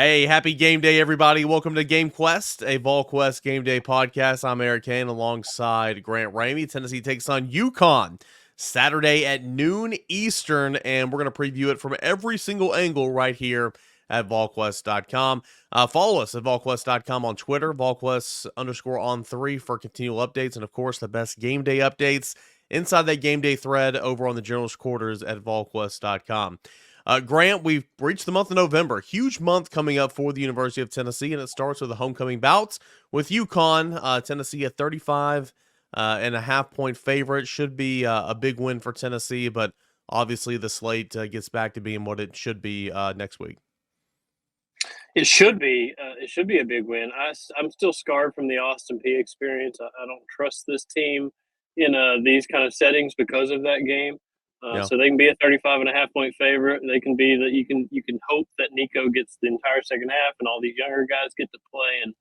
Hey, happy game day, everybody. Welcome to GameQuest, a Volquest game day podcast. I'm Eric Cain alongside Grant Ramey. Tennessee takes on UConn Saturday at noon Eastern, and we're going to preview it from every single angle right here at Volquest.com. Follow us at Volquest.com on Twitter, Volquest_on3 for continual updates, and of course, the best game day updates inside that game day thread over on the General's Quarters at Volquest.com. Grant, we've reached the month of November. Huge month coming up for the University of Tennessee, and it starts with the homecoming bouts with UConn. Tennessee a 35.5 point favorite. Should be a big win for Tennessee, but obviously the slate gets back to being what it should be next week. It should be. It should be a big win. I'm still scarred from the Austin P experience. I don't trust this team in these kind of settings because of that game. Yeah. So they can be a 35.5 point favorite. They can be that you can hope that Nico gets the entire second half and all these younger guys get to play and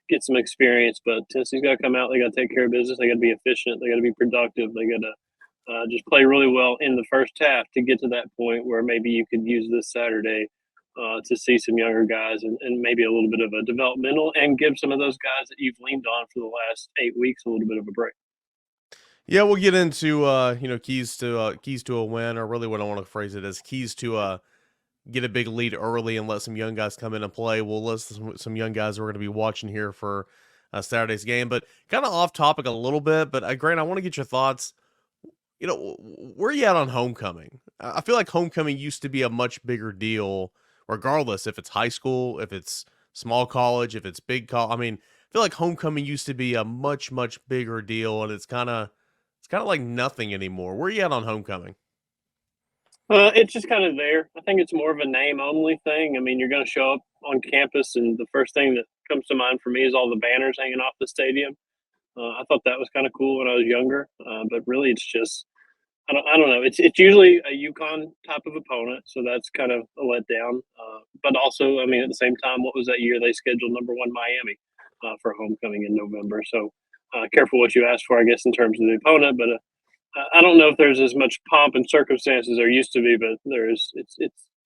get some experience. But Tennessee's got to come out. They got to take care of business. They got to be efficient. They got to be productive. They got to just play really well in the first half to get to that point where maybe you could use this Saturday to see some younger guys and maybe a little bit of a developmental and give some of those guys that you've leaned on for the last 8 weeks a little bit of a break. Yeah, we'll get into keys to a win, or really what I want to phrase it as keys to get a big lead early and let some young guys come in and play. We'll list some young guys we're going to be watching here for Saturday's game, but kind of off topic a little bit. But Grant, I want to get your thoughts. Where are you at on homecoming? I feel like homecoming used to be a much bigger deal, regardless if it's high school, if it's small college, if it's big college. I mean, I feel like homecoming used to be a much bigger deal, and it's kind of like nothing anymore. Where are you at on homecoming? It's just kind of there. I think it's more of a name only thing. I mean, you're going to show up on campus, and the first thing that comes to mind for me is all the banners hanging off the stadium. I thought that was kind of cool when I was younger, but really, it's just I don't know. It's usually a UConn type of opponent, so that's kind of a letdown. But also, I mean, at the same time, what was that year they scheduled #1 Miami for homecoming in November? So careful what you ask for, I guess, in terms of the opponent. But I don't know if there's as much pomp and circumstance as there used to be, but there is. It's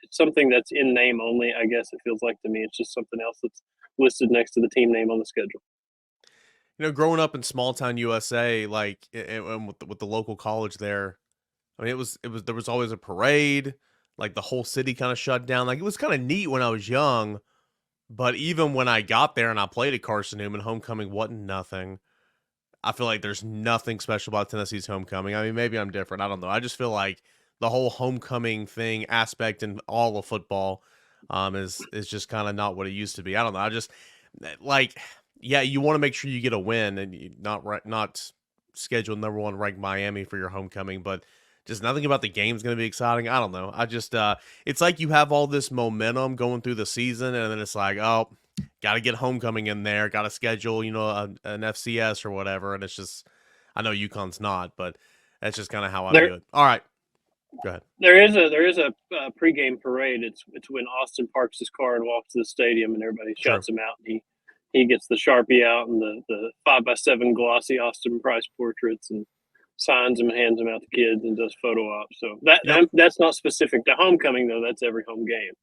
something that's in name only. I guess it feels like to me. It's just something else that's listed next to the team name on the schedule. Growing up in small town USA, like and with the local college there, I mean, it was there was always a parade. Like the whole city kind of shut down. Like it was kind of neat when I was young, but even when I got there and I played at Carson Newman, homecoming wasn't nothing. I feel like there's nothing special about Tennessee's homecoming. I mean, maybe I'm different. I don't know. I just feel like the whole homecoming thing aspect in all of football is just kind of not what it used to be. I don't know. I just like, yeah, you want to make sure you get a win and not schedule #1 ranked Miami for your homecoming, but just nothing about the game's going to be exciting. I don't know. I just it's like you have all this momentum going through the season, and then it's like, oh, got to get homecoming in there, got to schedule, an FCS or whatever. And it's just, I know UConn's not, but that's just kind of how I view it. All right, go ahead. There is a pregame parade. It's when Austin parks his car and walks to the stadium, and everybody shouts him out. And he gets the Sharpie out and the 5x7 glossy Austin Price portraits and signs them and hands them out to kids and does photo ops. So that's not specific to homecoming though. That's every home game.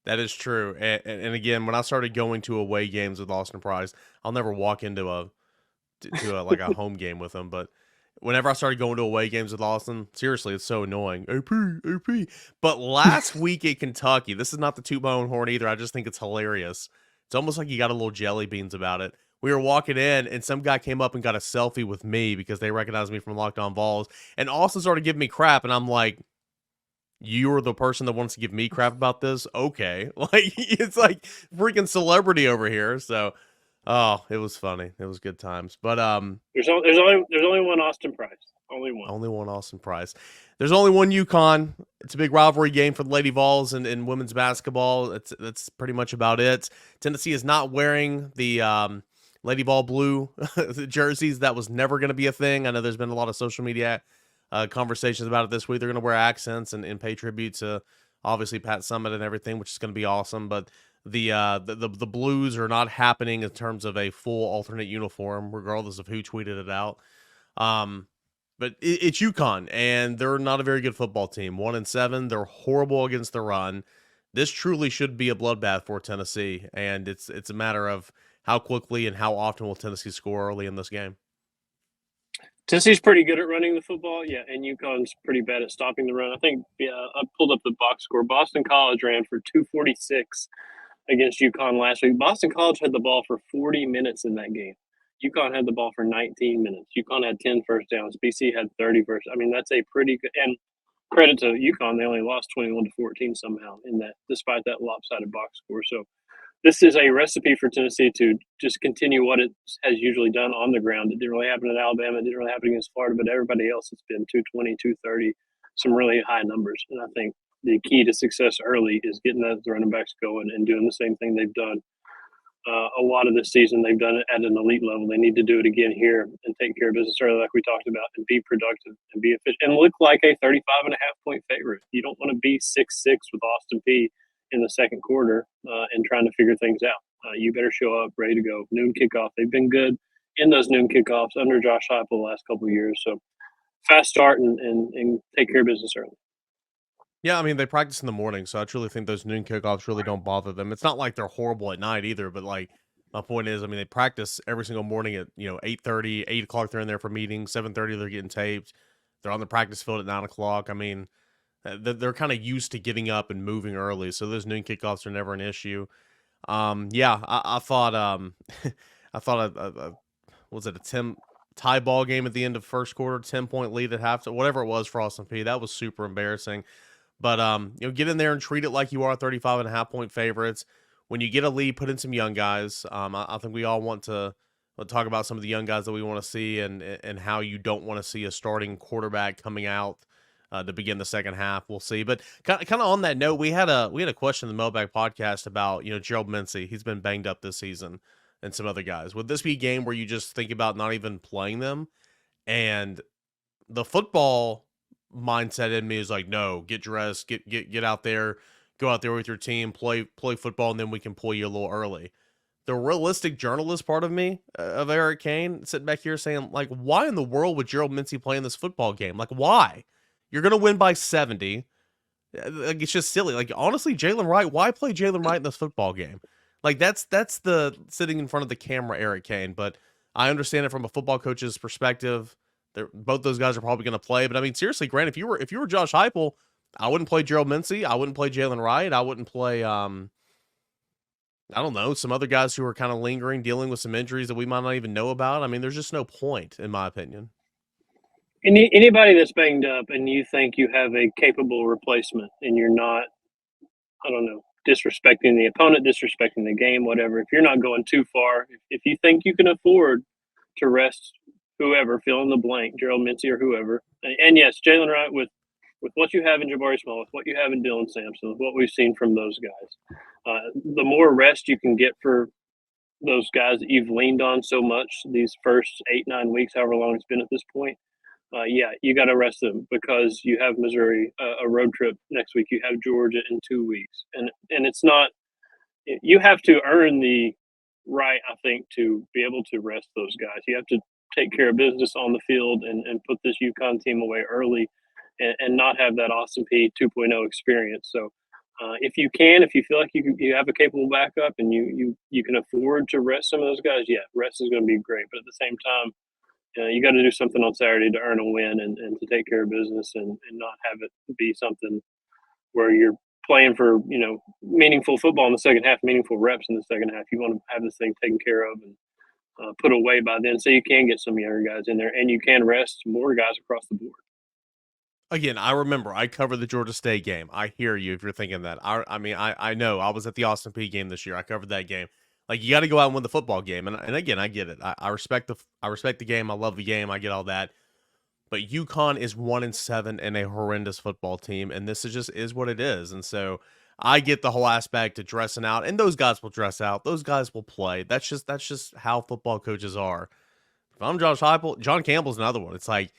That is true. And again, when I started going to away games with Austin Price, I'll never walk into a like a home game with him. But whenever I started going to away games with Austin, seriously, it's so annoying. AP. But last week at Kentucky, this is not the toot my own horn either. I just think it's hilarious. It's almost like you got a little jelly beans about it. We were walking in, and some guy came up and got a selfie with me because they recognized me from Locked On Vols. And Austin started giving me crap, and I'm like, you're the person that wants to give me crap about this? Okay. Like, it's like freaking celebrity over here. So, oh, it was funny. It was good times. But there's only one Austin Price. Only one. Only one Austin Price. There's only one UConn. It's a big rivalry game for the Lady Vols and women's basketball. That's pretty much about it. Tennessee is not wearing the Lady Vol blue jerseys. That was never going to be a thing. I know there's been a lot of social media conversations about it this week. They're going to wear accents and pay tribute to obviously Pat Summitt and everything, which is going to be awesome. But the blues are not happening in terms of a full alternate uniform, regardless of who tweeted it out. But it's UConn, and they're not a very good football team. 1-7, they're horrible against the run. this truly should be a bloodbath for Tennessee, and it's a matter of how quickly and how often will Tennessee score early in this game. Tennessee's pretty good at running the football, yeah, and UConn's pretty bad at stopping the run. I think, yeah, I pulled up the box score. Boston College ran for 246 against UConn last week. Boston College had the ball for 40 minutes in that game. UConn had the ball for 19 minutes. UConn had 10 first downs. BC had 30 first. I mean, that's a pretty good, and credit to UConn, they only lost 21-14 somehow in that, despite that lopsided box score. So this is a recipe for Tennessee to just continue what it has usually done on the ground. It didn't really happen at Alabama. It didn't really happen against Florida, but everybody else has been 220, 230, some really high numbers. And I think the key to success early is getting those running backs going and doing the same thing they've done a lot of this season. They've done it at an elite level. They need to do it again here and take care of business early, like we talked about, and be productive and be efficient and look like a 35.5-point favorite. You don't want to be 6-6 with Austin Peay in the second quarter and trying to figure things out. You better show up ready to go. Noon kickoff. They've been good in those noon kickoffs under Josh Heupel the last couple of years. So fast start and take care of business early. Yeah, I mean, they practice in the morning, so I truly think those noon kickoffs really don't bother them. It's not like they're horrible at night either, but like my point is, I mean, they practice every single morning at 8:30, 8 o'clock. They're in there for meetings. 7:30 they're getting taped. They're on the practice field at 9 o'clock. I mean, they're kind of used to getting up and moving early, so those noon kickoffs are never an issue. Yeah, I thought I thought was it a 10 tie ball game at the end of first quarter, 10-point lead at halftime, whatever it was for Austin Peay. That was super embarrassing. But get in there and treat it like you are 35.5-point favorites. When you get a lead, put in some young guys. I think we all want to talk about some of the young guys that we want to see and how you don't want to see a starting quarterback coming out to begin the second half. We'll see. But kind of on that note, we had a question in the Mailbag podcast about Gerald Mincey. He's been banged up this season, and some other guys. Would this be a game where you just think about not even playing them? And the football mindset in me is like, no, get dressed, get out there, go out there with your team, play football, and then we can pull you a little early. The realistic journalist part of me, of Eric Cain, sitting back here saying, like, why in the world would Gerald Mincey play in this football game? Like, why? You're gonna win by 70. Like, it's just silly. Like, honestly, Jalen Wright, why play Jalen Wright in this football game? Like, that's the sitting in front of the camera, Eric Cain. But I understand it from a football coach's perspective. Both those guys are probably going to play, but I mean, seriously, Grant, if you were Josh Heupel, I wouldn't play Gerald Mincey. I wouldn't play Jalen Wright. I wouldn't play, I don't know, some other guys who are kind of lingering, dealing with some injuries that we might not even know about. I mean, there's just no point, in my opinion. Anybody that's banged up and you think you have a capable replacement and you're not, I don't know, disrespecting the opponent, disrespecting the game, whatever, if you're not going too far, if you think you can afford to rest whoever, fill in the blank, Gerald Mincey or whoever. And yes, Jalen Wright with what you have in Jabari Small, with what you have in Dylan Sampson, with what we've seen from those guys. The more rest you can get for those guys that you've leaned on so much these first 8-9 weeks, however long it's been at this point, yeah, you got to rest them because you have Missouri, a road trip next week. You have Georgia in 2 weeks. And it's not – you have to earn the right, I think, to be able to rest those guys. You have to take care of business on the field and put this UConn team away early and not have that Austin Peay 2.0 experience. So if you feel like you have a capable backup and you can afford to rest some of those guys, yeah, rest is going to be great. But at the same time, you got to do something on Saturday to earn a win and to take care of business and not have it be something where you're playing for, meaningful football in the second half, meaningful reps in the second half. You want to have this thing taken care of and put away by then, so you can get some younger guys in there and you can rest more guys across the board. Again, I remember I covered the Georgia State game. I hear you if you're thinking that. I mean, I know I was at the Austin Peay game this year. I covered that game. Like, you got to go out and win the football game. And again, I get it. I respect the game. I love the game. I get all that. But UConn is 1-7 and a horrendous football team, and this is what it is. And so I get the whole aspect of dressing out, and those guys will dress out. Those guys will play. That's just how football coaches are. If I'm Josh Heupel, John Campbell's another one. It's like,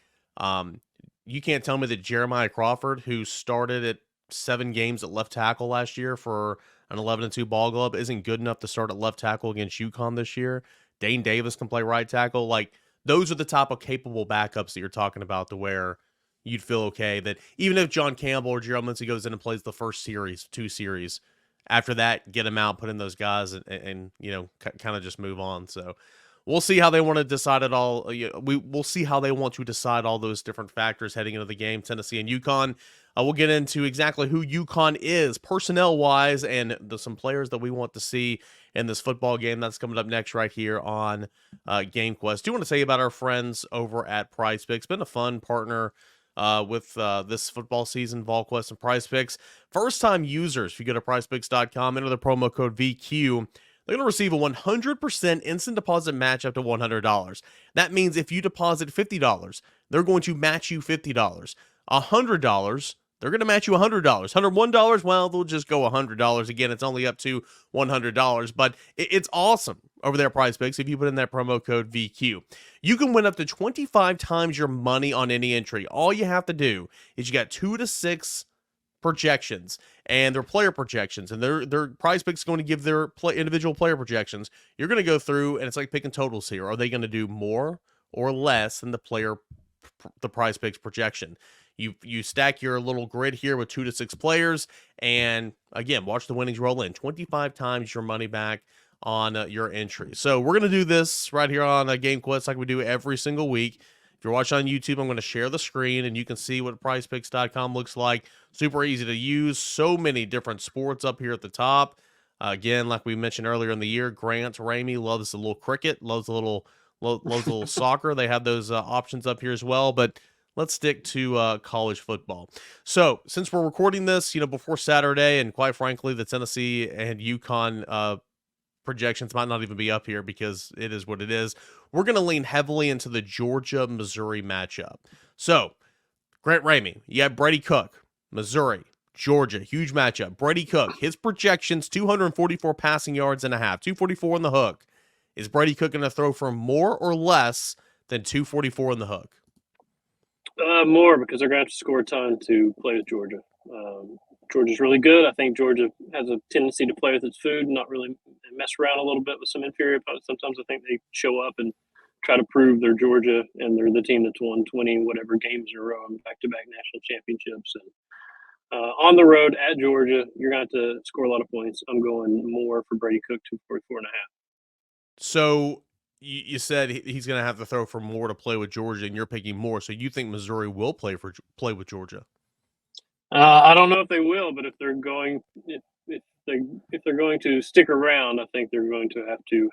you can't tell me that Jeremiah Crawford, who started at 7 games at left tackle last year for an 11-2 ball club, isn't good enough to start at left tackle against UConn this year. Dane Davis can play right tackle. Like, those are the type of capable backups that you're talking about, to where you'd feel okay that even if John Campbell or Gerald Mincy goes in and plays the first series, 2 series, after that, get him out, put in those guys, and kind of just move on. So we'll see how they want to decide it all. We'll see how they want to decide all those different factors heading into the game. Tennessee and UConn. We'll get into exactly who UConn is personnel-wise and some players that we want to see in this football game. That's coming up next right here on GameQuest. Do want to tell you about our friends over at PrizePicks. Been a fun partner with this football season, Volquest and PrizePicks. First-time users, if you go to PrizePicks.com, enter the promo code VQ, they're going to receive a 100% instant deposit match up to $100. That means if you deposit $50, they're going to match you $50. $100, they're going to match you $100. $101, well, they'll just go $100. Again, it's only up to $100, but it's awesome over there at PrizePicks if you put in that promo code VQ. You can win up to 25 times your money on any entry. All you have to do is you got 2 to 6 projections, and their player projections, and their PrizePicks is going to give their individual player projections. You're going to go through, and it's like picking totals here. Are they going to do more or less than the PrizePicks projection? You stack your little grid here with 2 to 6 players, and again, watch the winnings roll in. 25 times your money back on your entry. So we're going to do this right here on GameQuest like we do every single week. If you're watching on YouTube, I'm going to share the screen, and you can see what PrizePicks.com looks like. Super easy to use. So many different sports up here at the top. Again, like we mentioned earlier in the year, Grant Ramey loves the little cricket, loves the little soccer. They have those options up here as well, but let's stick to college football. So since we're recording this, before Saturday, and quite frankly, the Tennessee and UConn projections might not even be up here because it is what it is. We're going to lean heavily into the Georgia-Missouri matchup. So, Grant Ramey, you have Brady Cook, Missouri, Georgia, huge matchup. Brady Cook, his projections, 244 passing yards and a half, 244 in the hook. Is Brady Cook going to throw for more or less than 244 in the hook? More, because they're going to have to score a ton to play with Georgia. Georgia's really good. I think Georgia has a tendency to play with its food, not really mess around a little bit with some inferior opponents. Sometimes I think they show up and try to prove they're Georgia and they're the team that's won 20 whatever games in a row and back-to-back national championships. And on the road at Georgia, you're going to have to score a lot of points. I'm going more for Brady Cook, 244 and a half. So you said he's going to have to throw for more to play with Georgia, and you're picking more. So you think Missouri will play with Georgia? I don't know if they will, but if they're going to stick around, I think they're going to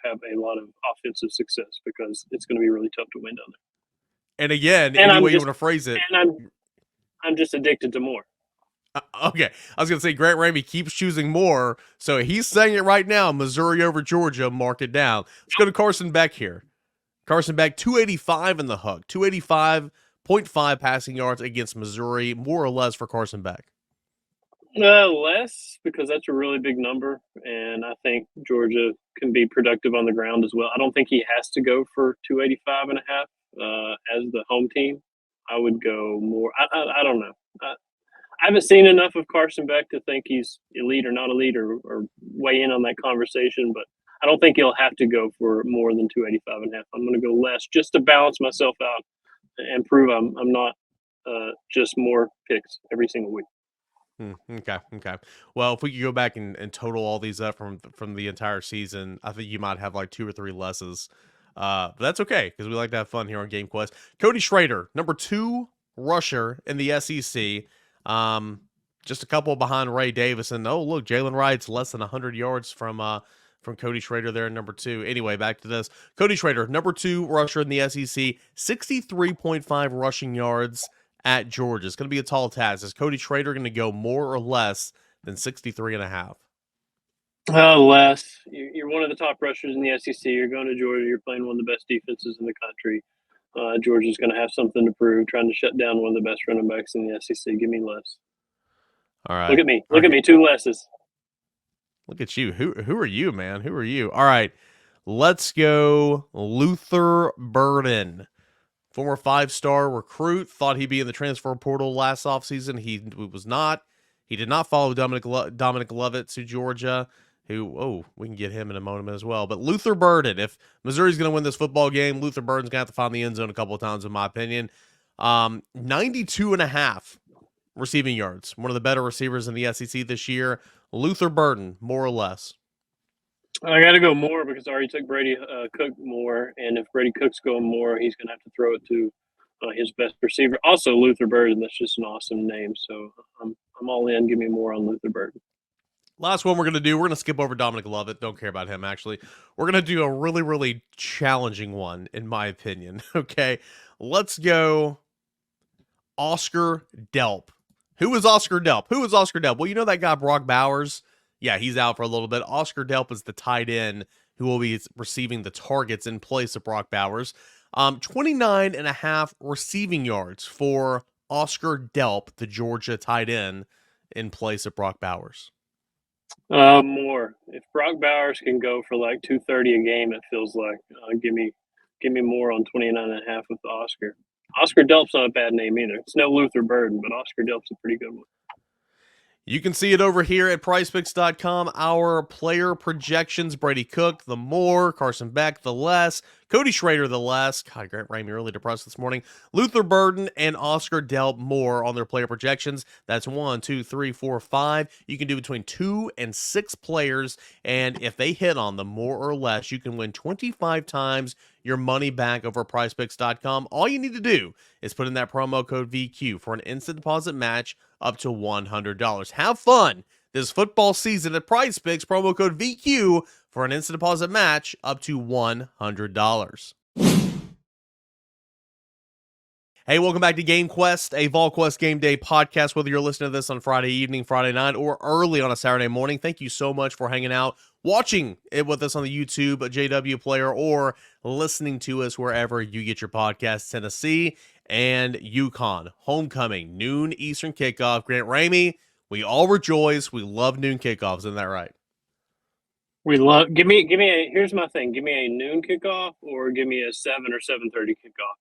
have a lot of offensive success because it's going to be really tough to win down there. And again, any way you want to phrase it, and I'm just addicted to more. Okay, I was going to say Grant Ramey keeps choosing more, so he's saying it right now. Missouri over Georgia, mark it down. Let's go to Carson Beck here. Carson Beck, 285 in the hook, 285.5 passing yards against Missouri, more or less for Carson Beck. Less, because that's a really big number, and I think Georgia can be productive on the ground as well. I don't think he has to go for 285 and a half as the home team. I would go more. I don't know. I haven't seen enough of Carson Beck to think he's elite or not elite or weigh in on that conversation, but I don't think he'll have to go for more than 285 and a half. I'm going to go less just to balance myself out and prove I'm not just more picks every single week. Okay. Well, if we could go back and total all these up from the entire season, I think you might have like 2 or 3 lesses. But that's okay because we like to have fun here on GameQuest. Cody Schrader, number 2 rusher in the SEC. Just a couple behind Ray Davis, and oh look, Jalen Wright's less than 100 yards from Cody Schrader there in number 2. Anyway, back to this. Cody Schrader, number 2 rusher in the SEC, 63.5 rushing yards at Georgia. It's going to be a tall task. Is Cody Schrader going to go more or less than 63 and a half? Less. You're one of the top rushers in the SEC. You're going to Georgia. You're playing one of the best defenses in the country. Georgia's going to have something to prove, trying to shut down one of the best running backs in the SEC. Give me less. All right. Look at me. Look at me. 2 lesses. Look at you. Who are you, man? Who are you? All right. Let's go Luther Burden. Former 5-star recruit. Thought he'd be in the transfer portal last offseason. He was not. He did not follow Dominic Lovett to Georgia, who, we can get him in a moment as well. But Luther Burden, if Missouri's going to win this football game, Luther Burden's going to have to find the end zone a couple of times, in my opinion. 92 and a half receiving yards. One of the better receivers in the SEC this year. Luther Burden, more or less. I got to go more because I already took Brady Cook more, and if Brady Cook's going more, he's going to have to throw it to his best receiver. Also, Luther Burden. That's just an awesome name. So I'm all in. Give me more on Luther Burden. Last one we're going to do, we're going to skip over Dominic Lovett. Don't care about him, actually. We're going to do a really, really challenging one, in my opinion. Okay, let's go Oscar Delp. Who is Oscar Delp? Who is Oscar Delp? Well, you know that guy Brock Bowers? Yeah, he's out for a little bit. Oscar Delp is the tight end who will be receiving the targets in place of Brock Bowers. 29 and a half receiving yards for Oscar Delp, the Georgia tight end, in place of Brock Bowers. More. If Brock Bowers can go for like 230 a game, it feels like give me more on 29 and a half with Oscar. Oscar Delp's not a bad name either. It's no Luther Burden, but Oscar Delp's a pretty good one. You can see it over here at PricePicks.com. Our player projections: Brady Cook, the more; Carson Beck, the less; Cody Schrader, the less. God, Grant Ramey really depressed this morning. Luther Burden and Oscar Delp more on their player projections. That's 1, 2, 3, 4, 5. You can do between 2 and 6 players, and if they hit on them more or less, you can win 25 times your money back over PricePicks.com. All you need to do is put in that promo code VQ for an instant deposit match up to $100. Have fun this football season at PricePicks. Promo code VQ for an instant deposit match up to $100. Hey, welcome back to GameQuest, a Volquest game day podcast. Whether you're listening to this on Friday evening, Friday night, or early on a Saturday morning, thank you so much for hanging out, watching it with us on the YouTube, a JW player, or listening to us wherever you get your podcasts. Tennessee and Yukon, homecoming, noon Eastern kickoff. Grant Ramey, we all rejoice. We love noon kickoffs. Isn't that right? We love. Give me a. Here's my thing. Give me a noon kickoff or give me a 7 or 7:30 kickoff.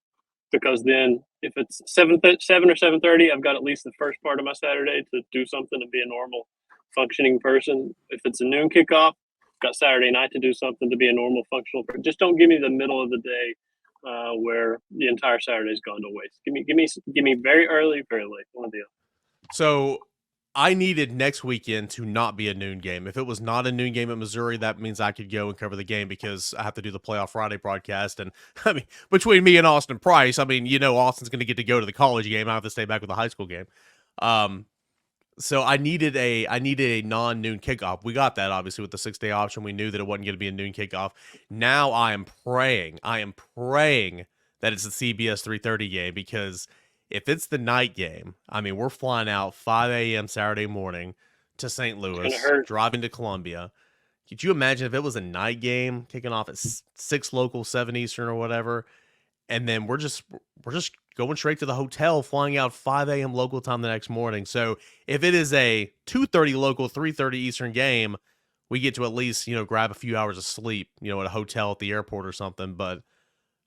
Because then, if it's 7 or 7:30, I've got at least the first part of my Saturday to do something and be a normal, functioning person. If it's a noon kickoff, I've got Saturday night to do something to be a normal, functional person. Just don't give me the middle of the day where the entire Saturday's gone to waste. Give me very early, very late. One of the other. So I needed next weekend to not be a noon game. If it was not a noon game at Missouri, that means I could go and cover the game because I have to do the Playoff Friday broadcast. And I mean, between me and Austin Price, I mean, you know, Austin's going to get to go to the college game. I have to stay back with the high school game. So I needed a non-noon kickoff. We got that obviously with the 6-day option. We knew that it wasn't going to be a noon kickoff. Now I am praying that it's a CBS 3:30 game, because if it's the night game, I mean, we're flying out 5 a.m. Saturday morning to St. Louis, driving to Columbia. Could you imagine if it was a night game kicking off at 6 local, 7 Eastern or whatever, and then we're just going straight to the hotel, flying out 5 a.m. local time the next morning. So if it is a 2:30 local, 3:30 Eastern game, we get to at least, you know, grab a few hours of sleep, you know, at a hotel at the airport or something. But,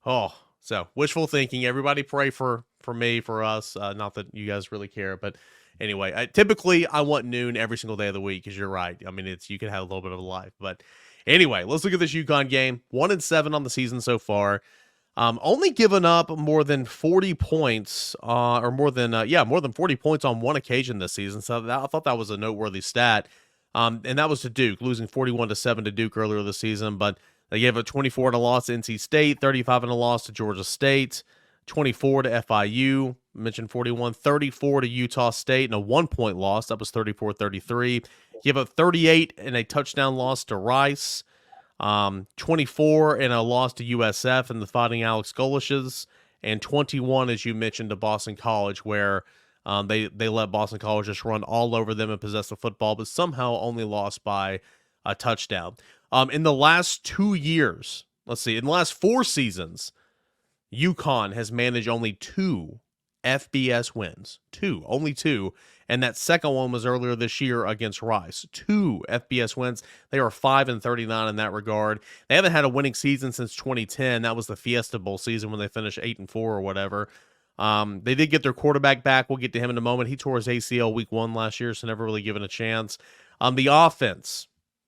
so wishful thinking. Everybody pray for me, for us. Not that you guys really care, but anyway, typically I want noon every single day of the week, because you're right. I mean, you can have a little bit of a life. But anyway, let's look at this UConn game. 1-7 on the season so far. Only given up more than 40 points, or more than 40 points on one occasion this season. So I thought that was a noteworthy stat. And that was to Duke, losing 41-7 to Duke earlier this season. But they gave a 24 in a loss to NC State, 35 in a loss to Georgia State, 24 to FIU, mentioned 41, 34 to Utah State, and a 1-point loss. That was 34-33. Give up 38 in a touchdown loss to Rice. 24 in a loss to USF and the Fighting Alex Golishes, and 21, as you mentioned, to Boston College, where they let Boston College just run all over them and possess the football, but somehow only lost by a touchdown. In the last 2 years, in the last 4 seasons, UConn has managed only 2 FBS wins. Only 2. And that second one was earlier this year against Rice. 2 FBS wins. They are 5-39 in that regard. They haven't had a winning season since 2010. That was the Fiesta Bowl season when they finished 8-4 or whatever. They did get their quarterback back. We'll get to him in a moment. He tore his ACL week 1 last year, so never really given a chance. The offense,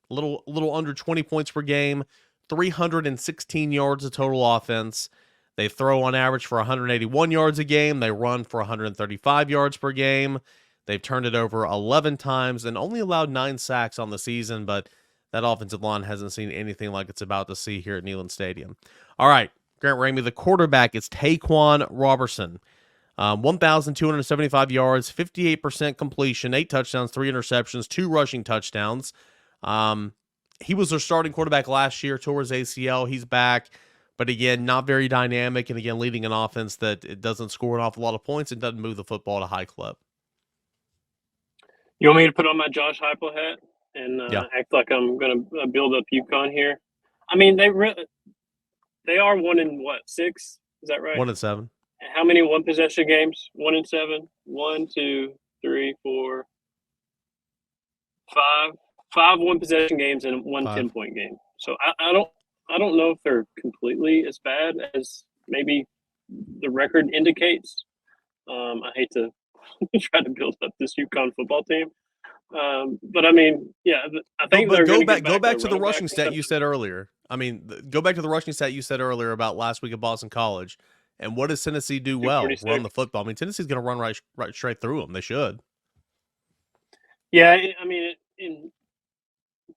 a little under 20 points per game, 316 yards of total offense. They throw on average for 181 yards a game. They run for 135 yards per game. They've turned it over 11 times and only allowed 9 sacks on the season, but that offensive line hasn't seen anything like it's about to see here at Neyland Stadium. All right, Grant Ramey, the quarterback is Taquan Robertson. 1,275 yards, 58% completion, 8 touchdowns, 3 interceptions, 2 rushing touchdowns. He was their starting quarterback last year, tore his ACL. He's back, but again, not very dynamic, and again, leading an offense that it doesn't score an awful lot of points and doesn't move the football at a high clip. You want me to put on my Josh Heupel hat and Yeah. act like I'm going to build up UConn here? I mean, they are 1-6. Is that right? 1-7. How many one possession games? 1-7. 1, 2, 3, 4, 5. 5 one possession games and one 10-point game. So I don't know if they're completely as bad as maybe the record indicates. I hate to try to build up this UConn football team. But I mean, yeah, I think they're go back to the rushing stat you said earlier. I mean, go back to the rushing stat you said earlier about last week at Boston College. And what does Tennessee do well? Run the football. I mean, Tennessee's going to run right straight through them. They should. Yeah, I mean, in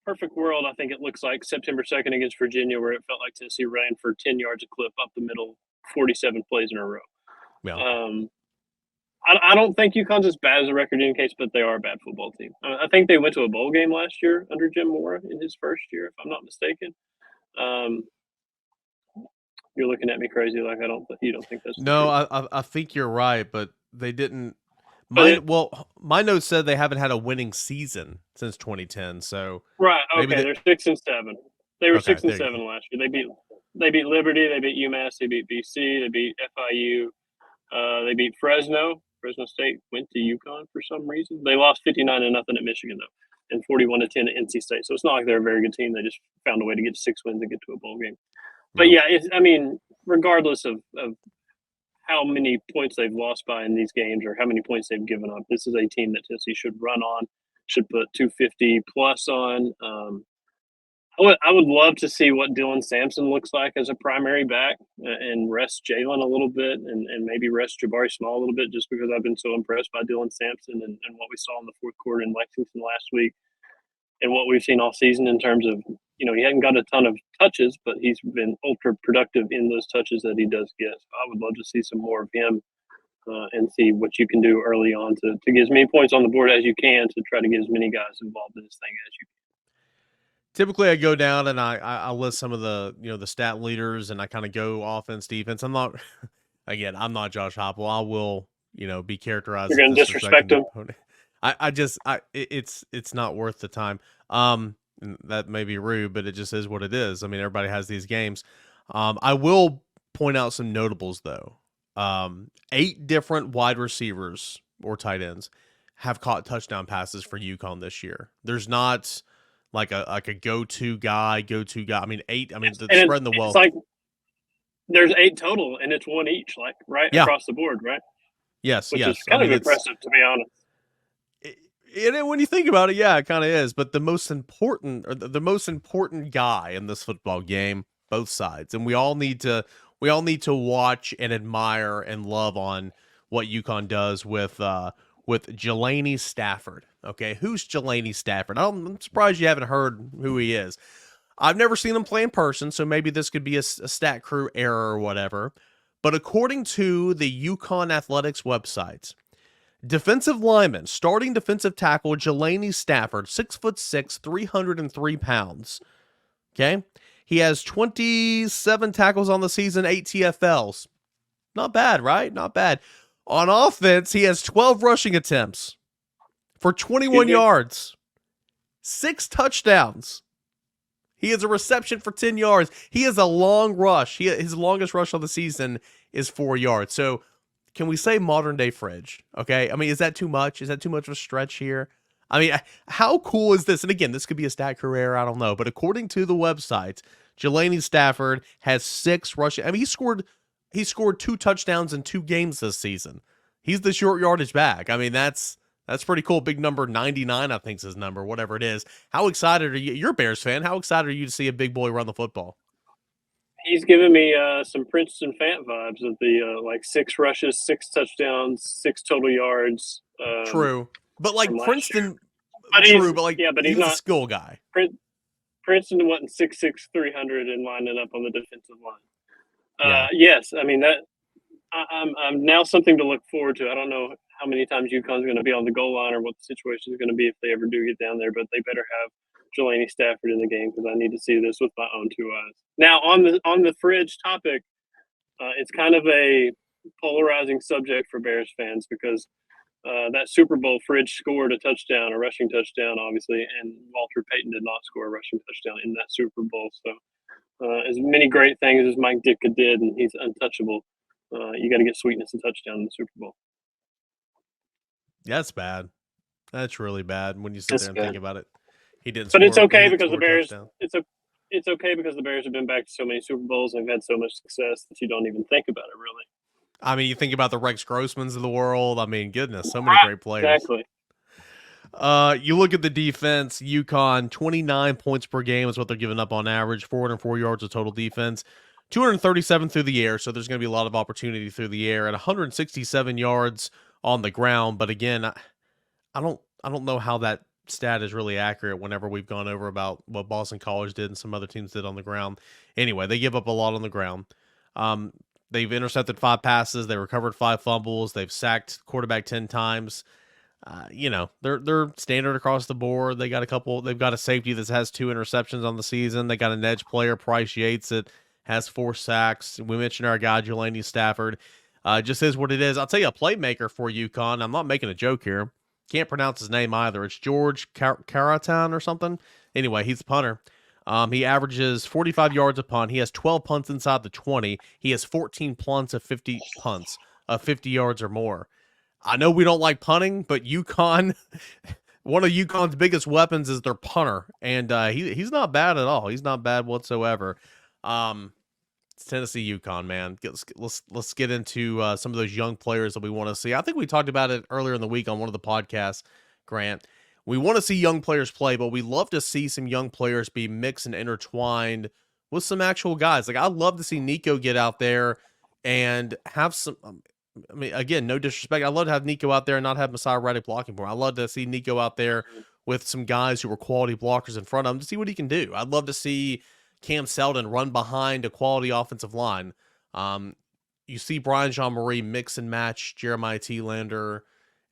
perfect world, I think it looks like September 2nd against Virginia, where it felt like Tennessee ran for 10 yards a clip up the middle, 47 plays in a row. Yeah. I don't think UConn's as bad as the record indicates, but they are a bad football team. I think they went to a bowl game last year under Jim Mora in his first year, if I'm not mistaken. You're looking at me crazy, like you don't think that's no. I think you're right, but they didn't. My notes said they haven't had a winning season since 2010. So right, okay, they're 6-7. They were 6-7 last year. They beat Liberty, they beat UMass, they beat BC, they beat FIU, they beat Fresno. Fresno State went to UConn for some reason. They lost 59-0 at Michigan though, and 41-10 at NC State. So it's not like they're a very good team. They just found a way to get 6 wins and get to a bowl game. But yeah, I mean, regardless of how many points they've lost by in these games or how many points they've given up, this is a team that Tennessee should run on, should put 250 plus on. I would love to see what Dylan Sampson looks like as a primary back and rest Jalen a little bit and maybe rest Jabari Small a little bit, just because I've been so impressed by Dylan Sampson and what we saw in the fourth quarter in Lexington last week and what we've seen all season in terms of, he hadn't got a ton of touches, but he's been ultra productive in those touches that he does get. So I would love to see some more of him and see what you can do early on to get as many points on the board as you can to try to get as many guys involved in this thing as you can. Typically, I go down and I list some of the the stat leaders and I kind of go offense, defense. I'm not Josh Heupel. I will be characterized. You're going to disrespect him. It's not worth the time. And that may be rude, but it just is what it is. I mean, everybody has these games. I will point out some notables though. 8 different wide receivers or tight ends have caught touchdown passes for UConn this year. There's not like a go-to guy. I mean, 8. I mean, spreading the wealth. It's like there's 8 total, and it's 1 each, like across the board, right? Yes, Which is kind of impressive, to be honest. And when you think about it, yeah, it kind of is. But the most important guy in this football game, both sides, and we all need to watch and admire and love on what UConn does with Jelani Stafford. Okay, who's Jelani Stafford? I'm surprised you haven't heard who he is. I've never seen him play in person, so maybe this could be a stat crew error or whatever. But according to the UConn Athletics website, defensive lineman, starting defensive tackle Jelani Stafford, 6'6", 303 pounds. Okay, he has 27 tackles on the season, 8 TFLs. Not bad, right? Not bad. On offense, he has 12 rushing attempts for 21 yards, 6 touchdowns. He has a reception for 10 yards. He has a long rush. His longest rush of the season is 4 yards. So can we say modern day Fridge? Okay. I mean, is that too much? Is that too much of a stretch here? I mean, how cool is this? And again, this could be a stat career. I don't know. But according to the website, Jelani Stafford has 6 rushing. I mean, he scored 2 touchdowns in 2 games this season. He's the short yardage back. I mean, that's pretty cool. Big number, 99, I think is his number, whatever it is. How excited are you? You're a Bears fan. How excited are you to see a big boy run the football? He's giving me some Princeton Fant vibes of the like 6 rushes, 6 touchdowns, 6 total yards True. But like from last year. Princeton, But true, but like but he's he's a not. skill guy. Princeton wasn't 6'6", 300 and lining up on the defensive line. Yeah. Yes, I mean that. I'm now something to look forward to. I don't know how many times UConn's going to be on the goal line or what the situation is going to be if they ever do get down there, but they better have Jelani Stafford in the game because I need to see this with my own 2 eyes. Now on the fridge topic, it's kind of a polarizing subject for Bears fans because that Super Bowl, Fridge scored a rushing touchdown, obviously, and Walter Payton did not score a rushing touchdown in that Super Bowl. So, as many great things as Mike Ditka did, and he's untouchable, you got to get sweetness and touchdown in the Super Bowl. That's bad. That's really bad when you sit It's there and bad. think about it. He didn't But score. it's okay He didn't because the score a Bears. touchdown. It's okay because the Bears have been back to so many Super Bowls and have had so much success that you don't even think about it really. I mean, you think about the Rex Grossmans of the world. I mean, goodness, so many great players. Exactly. You look at the defense, UConn, 29 points per game is what they're giving up on average, 404 yards of total defense, 237 through the air, so there's going to be a lot of opportunity through the air, and 167 yards on the ground. But again, I don't know how that stat is really accurate whenever we've gone over about what Boston College did and some other teams did on the ground. Anyway, they give up a lot on the ground. Um, they've intercepted 5 passes, they recovered 5 fumbles, they've sacked quarterback 10 times. They're standard across the board. They got a couple. They've got a safety that has 2 interceptions on the season. They got an edge player, Price Yates, that has 4 sacks. We mentioned our guy Jelani Stafford. Just is what it is. I'll tell you a playmaker for UConn. I'm not making a joke here. Can't pronounce his name either. It's George Caratan or something. Anyway, he's a punter. He averages 45 yards a punt. He has 12 punts inside the 20. He has 14 punts of 50 yards or more. I know we don't like punting, but UConn, one of UConn's biggest weapons is their punter, and he's not bad at all. He's not bad whatsoever. It's Tennessee UConn, man. Let's get into some of those young players that we want to see. I think we talked about it earlier in the week on one of the podcasts, Grant. We want to see young players play, but we love to see some young players be mixed and intertwined with some actual guys. Like, I'd love to see Nico get out there and have some. I mean, again, no disrespect. I'd love to have Nico out there and not have Messiah Reddick blocking for him. I'd love to see Nico out there with some guys who are quality blockers in front of him to see what he can do. I'd love to see Cam Seldon run behind a quality offensive line. You see Brian Jean-Marie mix and match Jeremiah Thielander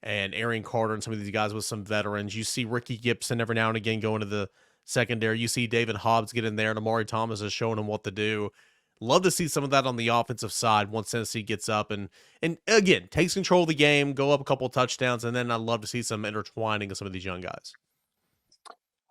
and Aaron Carter and some of these guys with some veterans. You see Ricky Gibson every now and again go into the secondary. You see David Hobbs get in there, and Amari Thomas is showing him what to do. Love to see some of that on the offensive side once Tennessee gets up and again takes control of the game, go up a couple of touchdowns, and then I'd love to see some intertwining of some of these young guys.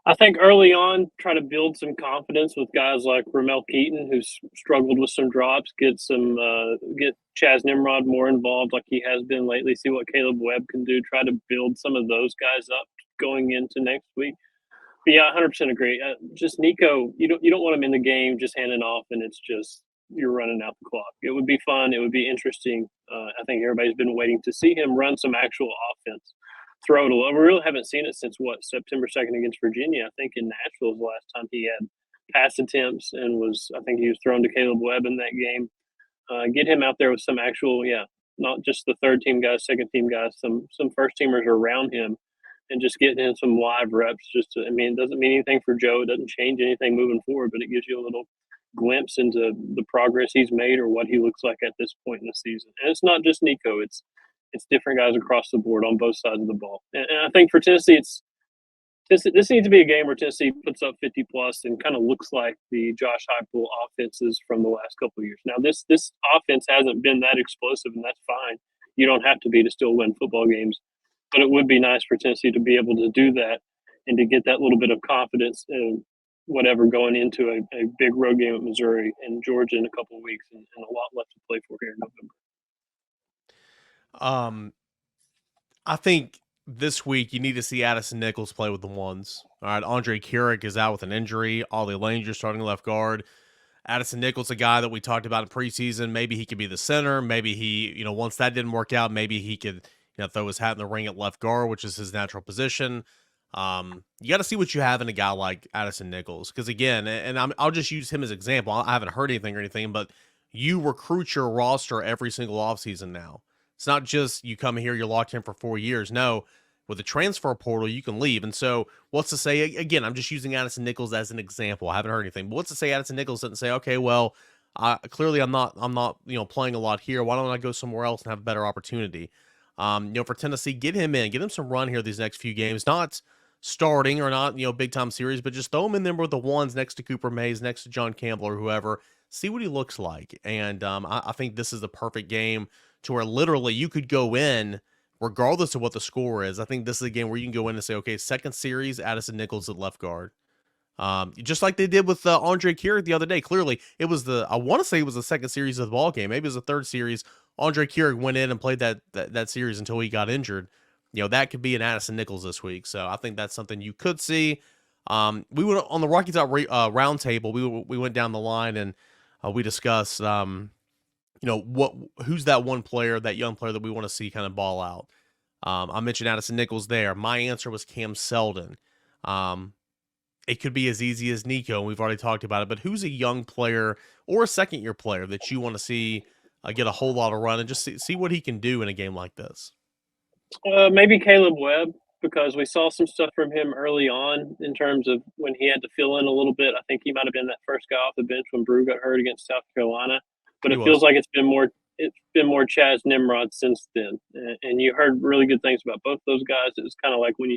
I think early on, try to build some confidence with guys like Ramel Keaton, who's struggled with some drops. Get Chaz Nimrod more involved, like he has been lately. See what Caleb Webb can do. Try to build some of those guys up going into next week. But yeah, 100% agree. Just Nico, you don't want him in the game just handing off, and it's just you're running out the clock. It would be fun. It would be interesting. I think everybody's been waiting to see him run some actual offense. Throw it a little. We really haven't seen it since September 2nd against Virginia. I think in Nashville was the last time he had pass attempts and I think he was thrown to Caleb Webb in that game. Get him out there with some actual, not just the third team guys, second team guys, some first teamers around him, and just getting in some live reps. It doesn't mean anything for Joe. It doesn't change anything moving forward, but it gives you a little glimpse into the progress he's made or what he looks like at this point in the season. And it's not just Nico. It's different guys across the board on both sides of the ball. And I think for Tennessee, this needs to be a game where Tennessee puts up 50 plus and kind of looks like the Josh Heupel offenses from the last couple of years. Now, this offense hasn't been that explosive, and that's fine. You don't have to be to still win football games. But it would be nice for Tennessee to be able to do that and to get that little bit of confidence in whatever going into a big road game at Missouri and Georgia in a couple of weeks and a lot left to play for here in November. I think this week you need to see Addison Nichols play with the ones. All right, Andre Keurig is out with an injury. Ollie Langer starting left guard. Addison Nichols, a guy that we talked about in preseason. Maybe he could be the center. Maybe he, once that didn't work out, maybe he could throw his hat in the ring at left guard, which is his natural position. You got to see what you have in a guy like Addison Nichols. Because again, and I'll just use him as an example. I haven't heard anything or anything, but you recruit your roster every single offseason now. It's not just you come here, you're locked in for 4 years. No, with the transfer portal, you can leave. And so, what's to say? Again, I'm just using Addison Nichols as an example. I haven't heard anything, but what's to say Addison Nichols doesn't say, okay, well, clearly I'm not, playing a lot here. Why don't I go somewhere else and have a better opportunity? For Tennessee, get him in, get him some run here these next few games. Not starting or not, big time series, but just throw him in there with the ones next to Cooper Mays, next to John Campbell or whoever. See what he looks like. And I think this is the perfect game to where literally you could go in regardless of what the score is. I think this is a game where you can go in and say, okay, second series, Addison Nichols at left guard. Just like they did with Andre Keurig the other day. Clearly, it was I want to say it was the second series of the ball game. Maybe it was the third series. Andre Keurig went in and played that series until he got injured. That could be an Addison Nichols this week. So I think that's something you could see. We went on the Rocky Top round table. We went down the line and we discussed, who's that one player, that young player that we want to see kind of ball out. I mentioned Addison Nichols there. My answer was Cam Seldon. It could be as easy as Nico, and we've already talked about it, but who's a young player or a second-year player that you want to see get a whole lot of run and just see what he can do in a game like this? Maybe Caleb Webb, because we saw some stuff from him early on in terms of when he had to fill in a little bit. I think he might have been that first guy off the bench when Brew got hurt against South Carolina. But it feels like it's been more Chaz Nimrod since then. And you heard really good things about both those guys. It was kind of like when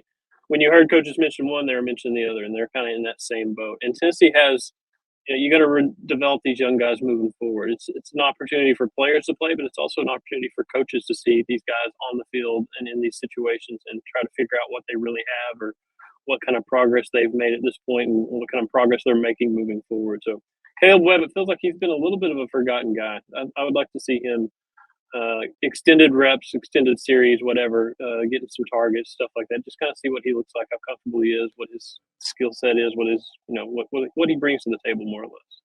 you heard coaches mention one, they were mentioning the other, and they're kind of in that same boat. And Tennessee has, you got to develop these young guys moving forward. It's an opportunity for players to play, but it's also an opportunity for coaches to see these guys on the field and in these situations and try to figure out what they really have or what kind of progress they've made at this point and what kind of progress they're making moving forward. So Caleb Webb, it feels like he's been a little bit of a forgotten guy. I would like to see him extended reps, extended series, whatever, getting some targets, stuff like that. Just kind of see what he looks like, how comfortable he is, what his skill set is, what his, what he brings to the table, more or less.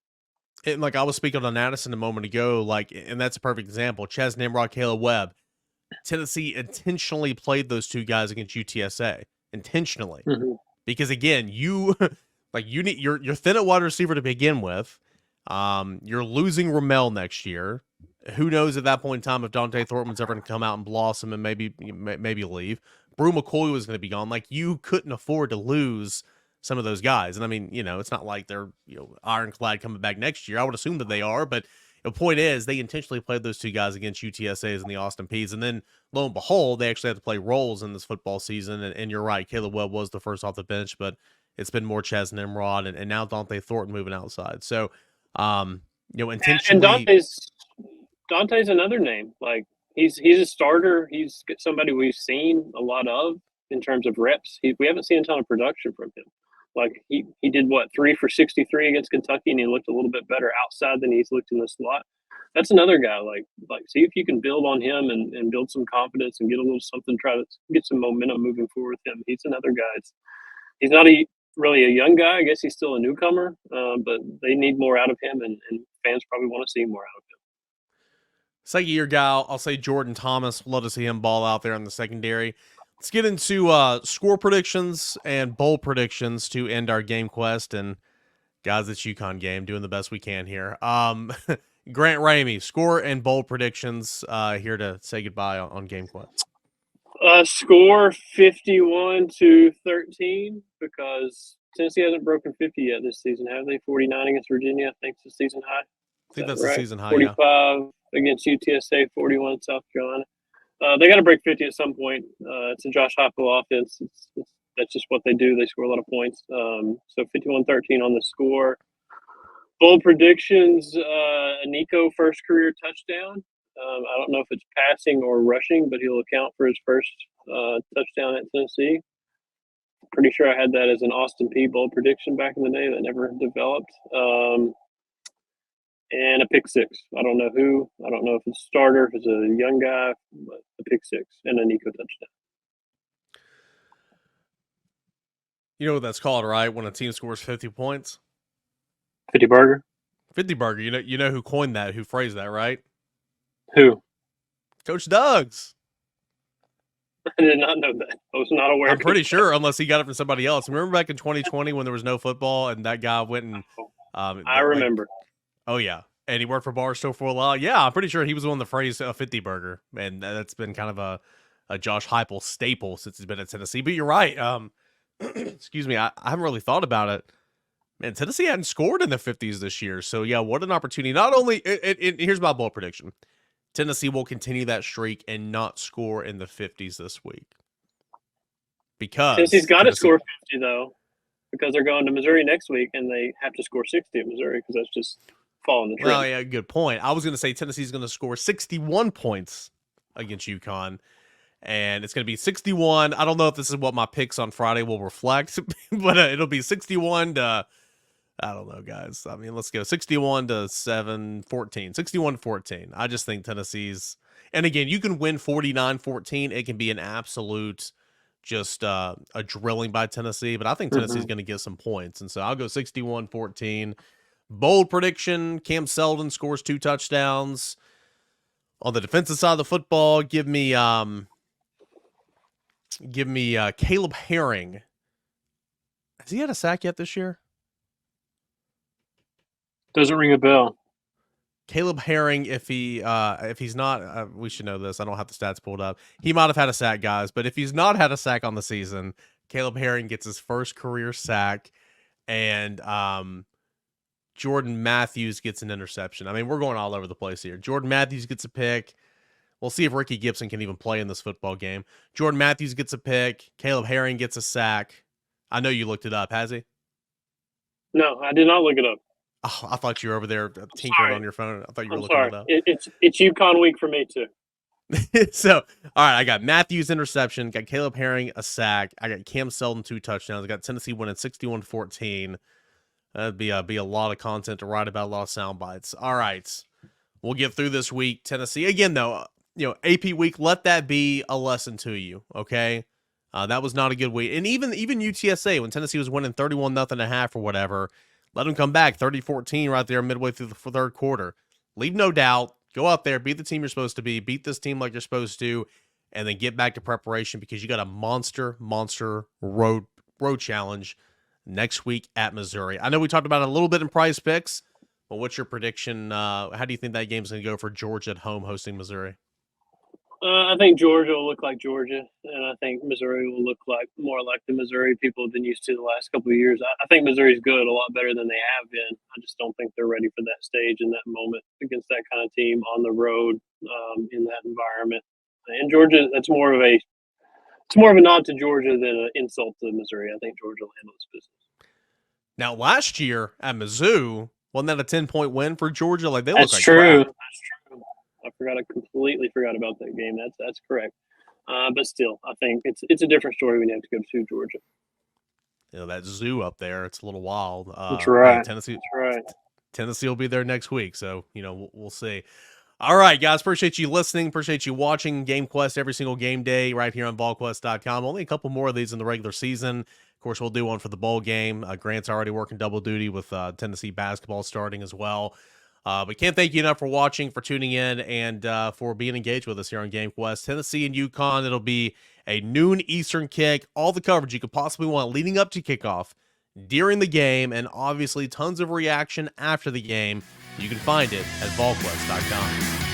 And like I was speaking on Addison a moment ago, and that's a perfect example. Chaz Nimrod, Caleb Webb. Tennessee intentionally played those two guys against UTSA intentionally, because again, you need you're thin at wide receiver to begin with. You're losing Ramel next year. Who knows at that point in time if Dante Thornton's ever going to come out and blossom and maybe leave. Brew McCoy was going to be gone. Like, you couldn't afford to lose some of those guys. And I mean, it's not like they're ironclad coming back next year. I would assume that they are, but the point is they intentionally played those two guys against UTSAs and the Austin Peas, and then lo and behold, they actually had to play roles in this football season. And you're right, Caleb Webb was the first off the bench, but it's been more Chaz Nimrod and now Dante Thornton moving outside. So, intentionally. And Dante's another name. Like, he's a starter. He's somebody we've seen a lot of in terms of reps. We haven't seen a ton of production from him. Like, he did 3 for 63 against Kentucky, and he looked a little bit better outside than he's looked in the slot. That's another guy. Like see if you can build on him and build some confidence and get a little something. Try to get some momentum moving forward with him. He's another guy. He's not really a young guy. I guess he's still a newcomer, but they need more out of him, and fans probably want to see more out of him. Second year guy, I'll say Jordan Thomas. Love to see him ball out there in the secondary. Let's get into score predictions and bowl predictions to end our GameQuest. And guys, it's UConn game, doing the best we can here. Grant Ramey, score and bowl predictions here to say goodbye on GameQuest. Score 51-13 because Tennessee hasn't broken 50 yet this season, have they? 49 against Virginia, I think it's the season high. I think that's right? The season high. 45 against UTSA, 41 South Carolina. They got to break 50 at some point. It's a Josh Heupel offense. That's just what they do. They score a lot of points. So 51-13 on the score. Bold predictions: a Nico first career touchdown. I don't know if it's passing or rushing, but he'll account for his first touchdown at Tennessee. Pretty sure I had that as an Austin Peay bold prediction back in the day that never developed. And a pick six. I don't know who. I don't know if it's a starter, if it's a young guy, but a pick six and a Nico touchdown. You know what that's called, right? When a team scores 50 points? 50 burger? 50 burger. You know who coined that, who phrased that, right? Who? Coach Doug's. I did not know that. I was not aware. I'm pretty sure, unless he got it from somebody else. Remember back in 2020 when there was no football and that guy went and I remember. Oh yeah, and he worked for Barstool for a while. Yeah, I'm pretty sure he was the one that phrased a 50 burger, and that's been kind of a Josh Heupel staple since he's been at Tennessee. But you're right. Excuse me, I haven't really thought about it. Man, Tennessee hadn't scored in the 50s this year, so yeah, what an opportunity. Not only, here's my bold prediction: Tennessee will continue that streak and not score in the 50s this week. Because Tennessee's got to score 50 though, because they're going to Missouri next week and they have to score 60 at Missouri because that's just following the trend. Well, yeah, good point. I was going to say Tennessee's going to score 61 points against UConn, and it's going to be 61. I don't know if this is what my picks on Friday will reflect, but it'll be 61 to, I don't know, guys. I mean, let's go 61 to 14, 61-14. I just think Tennessee's, and again, you can win 49-14. It can be an absolute just a drilling by Tennessee, but I think Tennessee's going to get some points, and so I'll go 61-14. Bold prediction: Cam Seldon scores 2 touchdowns. On the defensive side of the football, give me Caleb Herring. Has he had a sack yet this year? Doesn't ring a bell. Caleb Herring, if he's not, we should know this. I don't have the stats pulled up. He might have had a sack, guys, but if he's not had a sack on the season, Caleb Herring gets his first career sack, and Jordan Matthews gets an interception. I mean, we're going all over the place here. Jordan Matthews gets a pick. We'll see if Ricky Gibson can even play in this football game. Jordan Matthews gets a pick. Caleb Herring gets a sack. I know you looked it up, has he? No, I did not look it up. Oh, I thought you were over there tinkering on your phone. I thought you were looking it up. It's UConn week for me too. So, all right, I got Matthews interception, got Caleb Herring a sack, I got Cam Seldon 2 touchdowns, I got Tennessee winning 61-14. That'd be a lot of content to write about, a lot of sound bites. All right, we'll get through this week. Tennessee again, though. AP week. Let that be a lesson to you. Okay, that was not a good week. And even UTSA, when Tennessee was winning 31-0 at half or whatever, let them come back 30-14 right there midway through the third quarter. Leave no doubt. Go out there, beat the team you're supposed to be, beat this team like you're supposed to, and then get back to preparation because you got a monster road challenge next week at Missouri. I know we talked about it a little bit in Prize Picks, but what's your prediction? How do you think that game's going to go for Georgia at home hosting Missouri? I think Georgia will look like Georgia, and I think Missouri will look like more like the Missouri people have been used to the last couple of years. I think Missouri's good, a lot better than they have been. I just don't think they're ready for that stage and that moment against that kind of team on the road in that environment. And Georgia, it's more of a nod to Georgia than an insult to Missouri. I think Georgia will handle this business. Now, last year at Mizzou, wasn't that a 10-point win for Georgia? Like they look like true. crap. That's true. I completely forgot about that game. That's correct. But still, I think it's a different story when you have to go to Georgia. That zoo up there, it's a little wild. That's right. Tennessee. That's right. Tennessee will be there next week, so we'll see. All right, guys, appreciate you listening. Appreciate you watching GameQuest every single game day right here on Volquest.com. Only a couple more of these in the regular season. Of course, we'll do one for the bowl game. Grant's already working double duty with Tennessee basketball starting as well. But can't thank you enough for watching, for tuning in, and for being engaged with us here on GameQuest. Tennessee and UConn, it'll be a noon Eastern kick. All the coverage you could possibly want leading up to kickoff, during the game, and obviously tons of reaction after the game. You can find it at Volquest.com.